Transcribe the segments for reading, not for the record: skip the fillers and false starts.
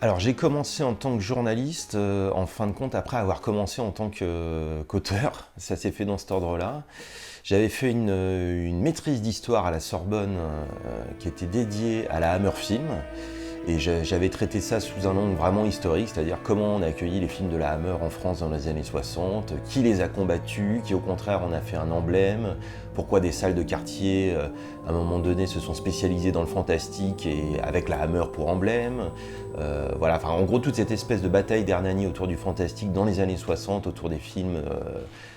Alors j'ai commencé en tant que journaliste, en fin de compte, après avoir commencé en tant qu'auteur. Ça s'est fait dans cet ordre-là. J'avais fait une maîtrise d'histoire à la Sorbonne qui était dédiée à la Hammer Film. Et j'avais traité ça sous un angle vraiment historique, c'est-à-dire comment on a accueilli les films de la Hammer en France dans les années 60, qui les a combattus, qui au contraire en a fait un emblème, pourquoi des salles de quartier, à un moment donné, se sont spécialisées dans le fantastique et avec la Hammer pour emblème. Voilà, enfin, en gros, toute cette espèce de bataille d'Hernani autour du fantastique dans les années 60, autour des films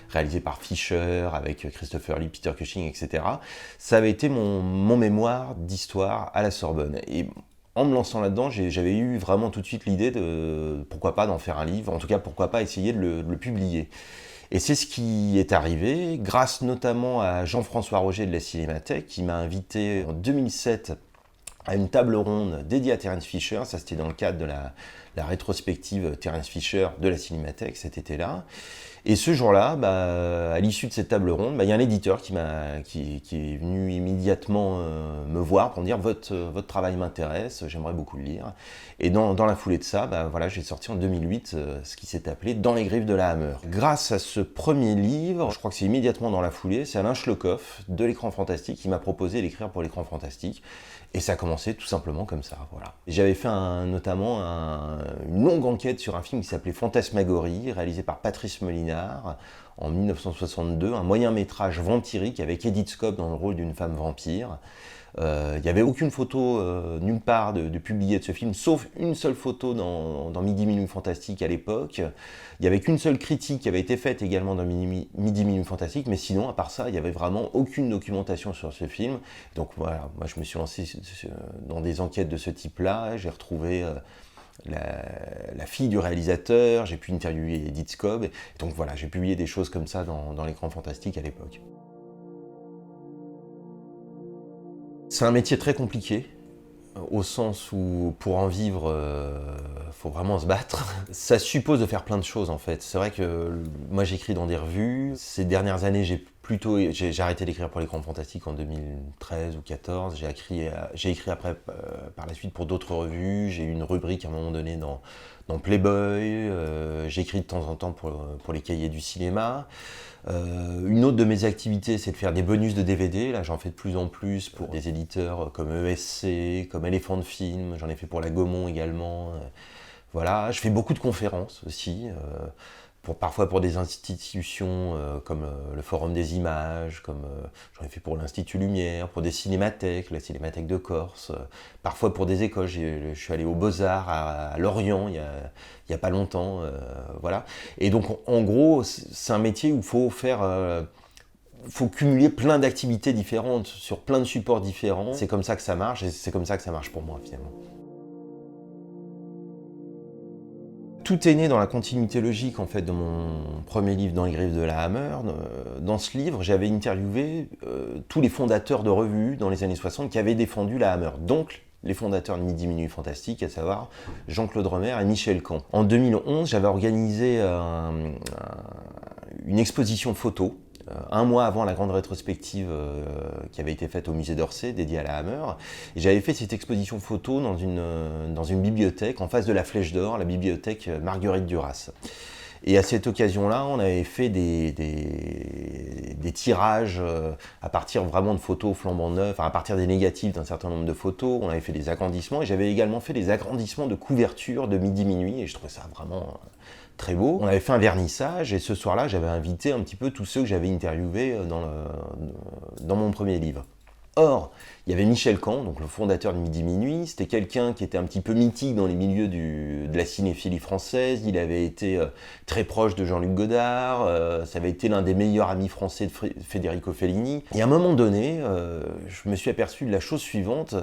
réalisés par Fisher, avec Christopher Lee, Peter Cushing, etc. Ça avait été mon mémoire d'histoire à la Sorbonne. Et en me lançant là-dedans, j'avais eu vraiment tout de suite l'idée de pourquoi pas d'en faire un livre, en tout cas pourquoi pas essayer de le publier. Et c'est ce qui est arrivé, grâce notamment à Jean-François Roger de la Cinémathèque, qui m'a invité en 2007 à une table ronde dédiée à Terence Fisher. Ça, c'était dans le cadre de la rétrospective Terence Fisher de la Cinémathèque cet été-là. Et ce jour-là, à l'issue de cette table ronde, il y a un éditeur qui est venu immédiatement me voir pour me dire votre travail m'intéresse, j'aimerais beaucoup le lire. Et dans la foulée de ça, voilà, j'ai sorti en 2008 ce qui s'est appelé Dans les griffes de la Hammer. Grâce à ce premier livre, je crois que c'est immédiatement dans la foulée, c'est Alain Schlockhoff de l'Écran Fantastique qui m'a proposé d'écrire pour l'Écran Fantastique. Et ça a commencé tout simplement comme ça, voilà. J'avais fait notamment une longue enquête sur un film qui s'appelait Fantasmagorie, réalisé par Patrice Molinard en 1962, un moyen-métrage vampirique avec Edith Scope dans le rôle d'une femme vampire. Il n'y avait aucune photo nulle part de publiée de ce film, sauf une seule photo dans Midi Minuit Fantastique à l'époque. Il n'y avait qu'une seule critique qui avait été faite également dans Midi Minuit Fantastique, mais sinon, à part ça, il n'y avait vraiment aucune documentation sur ce film. Donc voilà, moi je me suis lancé dans des enquêtes de ce type-là, j'ai retrouvé la fille du réalisateur, j'ai pu interviewer Edith Scope, donc voilà, j'ai publié des choses comme ça dans l'Écran Fantastique à l'époque. C'est un métier très compliqué, au sens où pour en vivre, faut vraiment se battre. Ça suppose de faire plein de choses en fait. C'est vrai que moi j'écris dans des revues. Ces dernières années, j'ai arrêté d'écrire pour l'Écran Fantastique en 2013 ou 2014. J'ai écrit après par la suite pour d'autres revues. J'ai eu une rubrique à un moment donné dans Playboy. J'écris de temps en temps pour les cahiers du cinéma. Une autre de mes activités, c'est de faire des bonus de DVD. Là, j'en fais de plus en plus pour des éditeurs comme ESC, comme Elephant Film. J'en ai fait pour la Gaumont également. Voilà, je fais beaucoup de conférences aussi, parfois pour des institutions comme le Forum des Images, j'en ai fait pour l'Institut Lumière, pour des cinémathèques, la Cinémathèque de Corse, parfois pour des écoles. Je suis allé aux Beaux-Arts à Lorient il y a pas longtemps, voilà. Et donc en gros, c'est un métier où faut cumuler plein d'activités différentes sur plein de supports différents. C'est comme ça que ça marche et c'est comme ça que ça marche pour moi finalement. Tout est né dans la continuité logique en fait de mon premier livre Dans les griffes de la Hammer. Dans ce livre, j'avais interviewé tous les fondateurs de revues dans les années 60 qui avaient défendu la Hammer. Donc les fondateurs de Midi Minuit Fantastique, à savoir Jean-Claude Romer et Michel Camp. En 2011, j'avais organisé une exposition photos un mois avant la grande rétrospective qui avait été faite au musée d'Orsay, dédiée à la Hammer. Et j'avais fait cette exposition photo dans une bibliothèque en face de la Flèche d'Or, la bibliothèque Marguerite Duras. Et à cette occasion-là, on avait fait des tirages à partir vraiment de photos flambant neuves, enfin à partir des négatifs d'un certain nombre de photos. On avait fait des agrandissements et j'avais également fait des agrandissements de couverture de Midi Minuit et je trouvais ça vraiment très beau. On avait fait un vernissage et ce soir-là, j'avais invité un petit peu tous ceux que j'avais interviewés dans mon premier livre. Or, il y avait Michel Camp, donc le fondateur de Midi Minuit. C'était quelqu'un qui était un petit peu mythique dans les milieux de la cinéphilie française. Il avait été très proche de Jean-Luc Godard. Ça avait été l'un des meilleurs amis français de Federico Fellini. Et à un moment donné, je me suis aperçu de la chose suivante.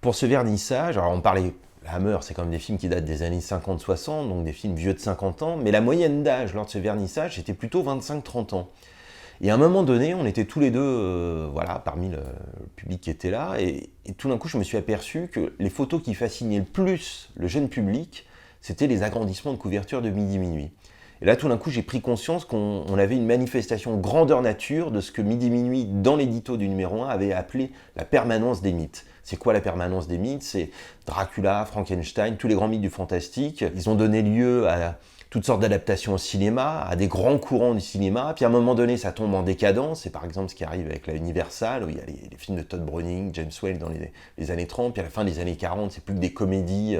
Pour ce vernissage, alors on parlait... La Hammer, c'est quand même des films qui datent des années 50-60, donc des films vieux de 50 ans, mais la moyenne d'âge lors de ce vernissage, c'était plutôt 25-30 ans. Et à un moment donné, on était tous les deux parmi le public qui était là, et tout d'un coup, je me suis aperçu que les photos qui fascinaient le plus le jeune public, c'était les agrandissements de couverture de Midi Minuit. Et là, tout d'un coup, j'ai pris conscience qu'on avait une manifestation grandeur nature de ce que Midi Minuit, dans l'édito du numéro 1, avait appelé la permanence des mythes. C'est quoi la permanence des mythes? C'est Dracula, Frankenstein, tous les grands mythes du fantastique. Ils ont donné lieu à toutes sortes d'adaptations au cinéma, à des grands courants du cinéma, puis à un moment donné, ça tombe en décadence. C'est par exemple ce qui arrive avec la Universal, où il y a les films de Todd Browning, James Whale dans les années 30, puis à la fin des années 40, c'est plus que des comédies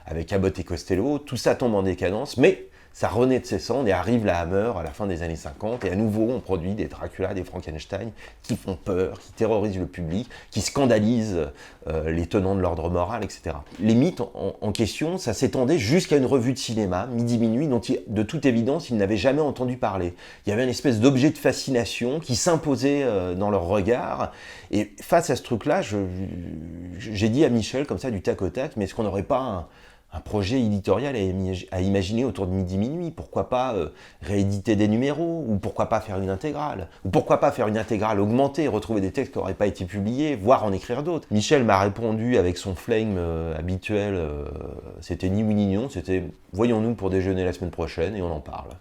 avec Abbott et Costello. Tout ça tombe en décadence, mais ça renaît de ses cendres et arrive la Hammer à la fin des années 50, et à nouveau on produit des Dracula, des Frankenstein qui font peur, qui terrorisent le public, qui scandalisent les tenants de l'ordre moral, etc. Les mythes en question, ça s'étendait jusqu'à une revue de cinéma, Midi Minuit, dont de toute évidence ils n'avaient jamais entendu parler. Il y avait une espèce d'objet de fascination qui s'imposait dans leur regard, et face à ce truc-là, j'ai dit à Michel, comme ça du tac au tac, mais est-ce qu'on n'aurait pas un projet éditorial à imaginer autour de Midi Minuit? Pourquoi pas rééditer des numéros? Ou pourquoi pas faire une intégrale? Ou pourquoi pas faire une intégrale augmentée, retrouver des textes qui n'auraient pas été publiés, voire en écrire d'autres? Michel m'a répondu avec son flegme habituel, c'était ni oui ni non, c'était voyons-nous pour déjeuner la semaine prochaine et on en parle.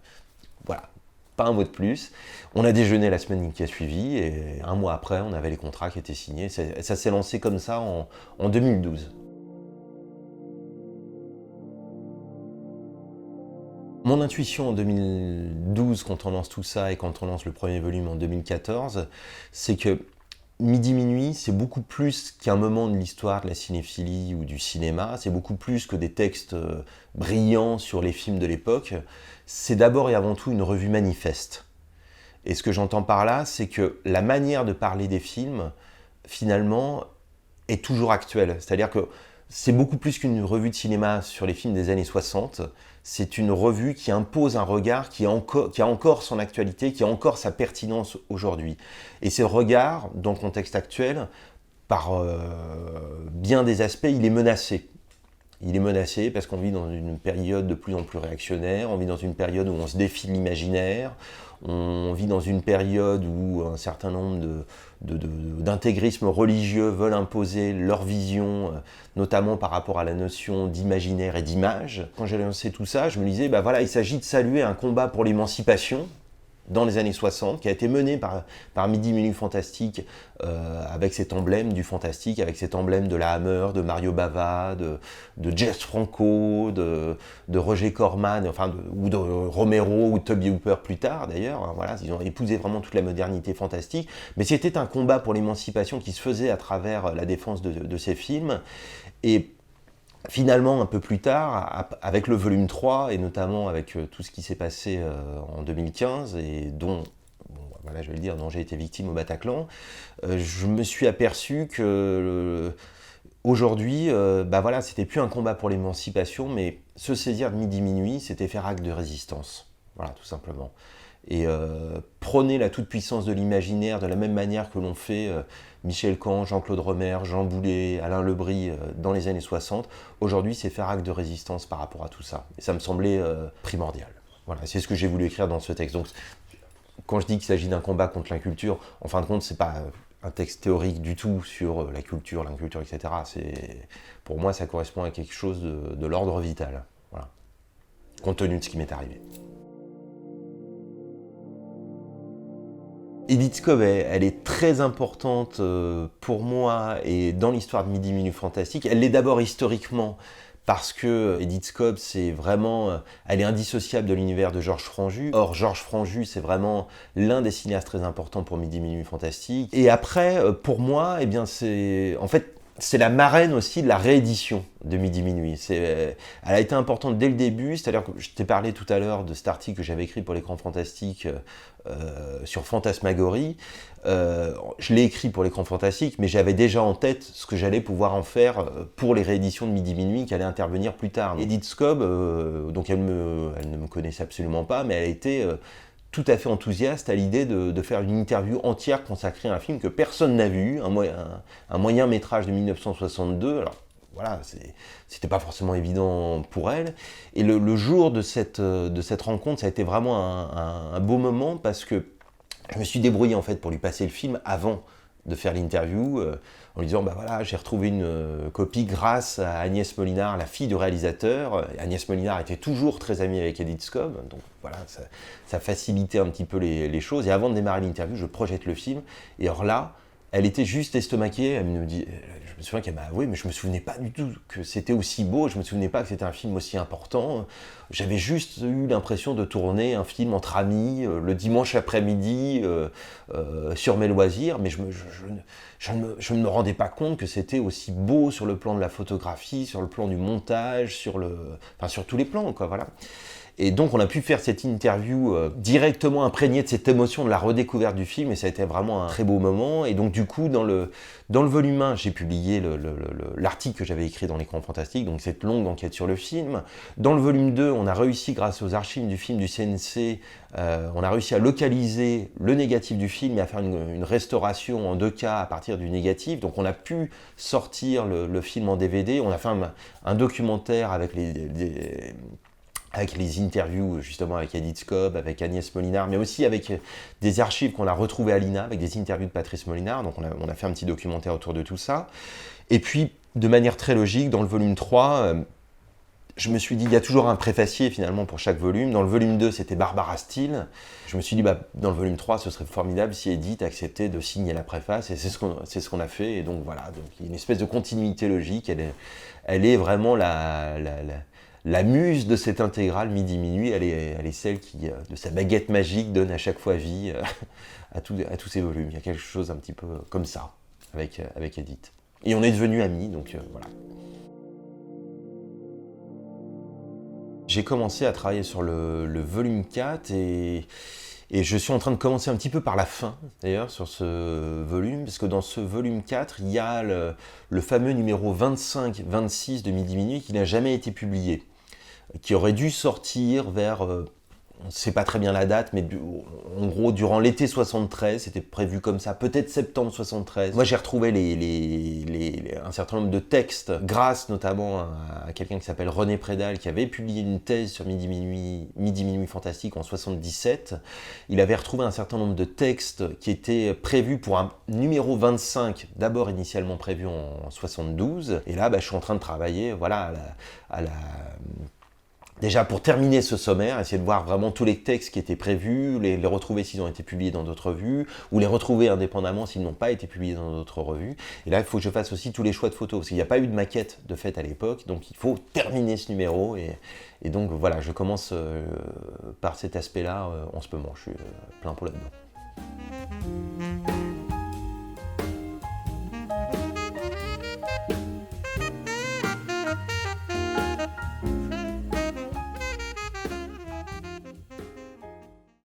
Voilà, pas un mot de plus. On a déjeuné la semaine qui a suivi et un mois après, on avait les contrats qui étaient signés. Ça s'est lancé comme ça en 2012. Mon intuition en 2012, quand on lance tout ça et quand on lance le premier volume en 2014, c'est que Midi Minuit, c'est beaucoup plus qu'un moment de l'histoire de la cinéphilie ou du cinéma, c'est beaucoup plus que des textes brillants sur les films de l'époque, c'est d'abord et avant tout une revue manifeste. Et ce que j'entends par là, c'est que la manière de parler des films, finalement, est toujours actuelle. C'est-à-dire que c'est beaucoup plus qu'une revue de cinéma sur les films des années 60, c'est une revue qui impose un regard qui a encore son actualité, qui a encore sa pertinence aujourd'hui. Et ce regard, dans le contexte actuel, par bien des aspects, il est menacé. Il est menacé parce qu'on vit dans une période de plus en plus réactionnaire, on vit dans une période où on se défie l'imaginaire, on vit dans une période où un certain nombre d'intégrismes religieux veulent imposer leur vision, notamment par rapport à la notion d'imaginaire et d'image. Quand j'ai lancé tout ça, je me disais, bah voilà, il s'agit de saluer un combat pour l'émancipation, dans les années 60, qui a été mené par Midi Minuit Fantastique, avec cet emblème du fantastique, avec cet emblème de la Hammer, de Mario Bava, de Jess Franco, de Roger Corman, ou de Romero ou de Toby Hooper plus tard d'ailleurs. Hein, voilà, ils ont épousé vraiment toute la modernité fantastique. Mais c'était un combat pour l'émancipation qui se faisait à travers la défense de ces films. Et finalement, un peu plus tard, avec le volume 3, et notamment avec tout ce qui s'est passé en 2015, et dont, voilà, je vais le dire, dont j'ai été victime au Bataclan, je me suis aperçu que aujourd'hui, voilà, c'était plus un combat pour l'émancipation, mais se saisir de Midi Minuit, c'était faire acte de résistance. Voilà, tout simplement. Et prôner la toute-puissance de l'imaginaire de la même manière que l'ont fait Michel Camp, Jean-Claude Romer, Jean Boulet, Alain Lebris dans les années 60. Aujourd'hui, c'est faire acte de résistance par rapport à tout ça. Et ça me semblait primordial. Voilà, c'est ce que j'ai voulu écrire dans ce texte. Donc, quand je dis qu'il s'agit d'un combat contre l'inculture, en fin de compte, c'est pas un texte théorique du tout sur la culture, l'inculture, etc. Pour moi, ça correspond à quelque chose de l'ordre vital. Voilà. Compte tenu de ce qui m'est arrivé. Edith Scobb, elle est très importante pour moi et dans l'histoire de Midi Minuit Fantastique. Elle l'est d'abord historiquement parce que Edith Scobb, elle est indissociable de l'univers de Georges Franju. Or, Georges Franju, c'est vraiment l'un des cinéastes très importants pour Midi Minuit Fantastique. Et après, pour moi, c'est la marraine aussi de la réédition de Midi Minuit. Elle a été importante dès le début, c'est-à-dire que je t'ai parlé tout à l'heure de cet article que j'avais écrit pour l'écran fantastique sur Fantasmagorie. Je l'ai écrit pour l'écran fantastique, mais j'avais déjà en tête ce que j'allais pouvoir en faire pour les rééditions de Midi Minuit qui allaient intervenir plus tard. Edith Scobb, donc elle ne me connaissait absolument pas, mais elle a été tout à fait enthousiaste à l'idée de faire une interview entière consacrée à un film que personne n'a vu, un moyen métrage de 1962. Alors voilà, c'était pas forcément évident pour elle. Et le jour de cette rencontre, ça a été vraiment un beau moment parce que je me suis débrouillé en fait pour lui passer le film avant de faire l'interview en lui disant bah voilà, j'ai retrouvé une copie grâce à Agnès Molinard, la fille du réalisateur. Agnès Molinard était toujours très amie avec Edith Scobb, donc voilà, ça facilitait un petit peu les choses. Et avant de démarrer l'interview, je projette le film, et alors là, elle était juste estomaquée, elle me dit, je me souviens qu'elle m'a avoué, mais je me souvenais pas du tout que c'était aussi beau, je me souvenais pas que c'était un film aussi important. J'avais juste eu l'impression de tourner un film entre amis, le dimanche après-midi, sur mes loisirs, mais je ne me rendais pas compte que c'était aussi beau sur le plan de la photographie, sur le plan du montage, sur tous les plans, quoi, voilà. Et donc on a pu faire cette interview directement imprégnée de cette émotion de la redécouverte du film, et ça a été vraiment un très beau moment. Et donc du coup, dans le volume 1, j'ai publié l'article que j'avais écrit dans l'Écran Fantastique, donc cette longue enquête sur le film. Dans le volume 2, on a réussi, grâce aux archives du film du CNC, on a réussi à localiser le négatif du film et à faire une restauration en 2K à partir du négatif. Donc on a pu sortir le film en DVD, on a fait un documentaire avec les interviews justement avec Edith Scobb, avec Agnès Molinard, mais aussi avec des archives qu'on a retrouvées à l'INA, avec des interviews de Patrice Molinard. Donc on a fait un petit documentaire autour de tout ça. Et puis, de manière très logique, dans le volume 3, je me suis dit, il y a toujours un préfacier finalement pour chaque volume. Dans le volume 2, c'était Barbara Steele. Je me suis dit, bah, dans le volume 3, ce serait formidable si Edith acceptait de signer la préface. Et c'est ce qu'on a fait. Et donc voilà, donc, il y a une espèce de continuité logique. Elle est vraiment la muse de cette intégrale Midi Minuit. Elle est celle qui, de sa baguette magique, donne à chaque fois vie à tous ces volumes. Il y a quelque chose un petit peu comme ça avec Edith. Et on est devenus amis, donc voilà. J'ai commencé à travailler sur le volume 4 et je suis en train de commencer un petit peu par la fin, d'ailleurs, sur ce volume, parce que dans ce volume 4, il y a le fameux numéro 25-26 de Midi Minuit qui n'a jamais été publié, qui aurait dû sortir vers, on ne sait pas très bien la date, mais en gros, durant l'été 73, c'était prévu comme ça, peut-être septembre 73. Moi, j'ai retrouvé un certain nombre de textes, grâce notamment à quelqu'un qui s'appelle René Prédal, qui avait publié une thèse sur Midi Minuit Fantastique en 77. Il avait retrouvé un certain nombre de textes qui étaient prévus pour un numéro 25, d'abord initialement prévu en 72. Et là, bah, je suis en train de travailler, voilà, déjà, pour terminer ce sommaire, essayer de voir vraiment tous les textes qui étaient prévus, les retrouver s'ils ont été publiés dans d'autres revues, ou les retrouver indépendamment s'ils n'ont pas été publiés dans d'autres revues. Et là, il faut que je fasse aussi tous les choix de photos, parce qu'il n'y a pas eu de maquette de fait à l'époque, donc il faut terminer ce numéro. Et donc voilà, je commence par cet aspect-là en ce moment, je suis plein pot là-dedans.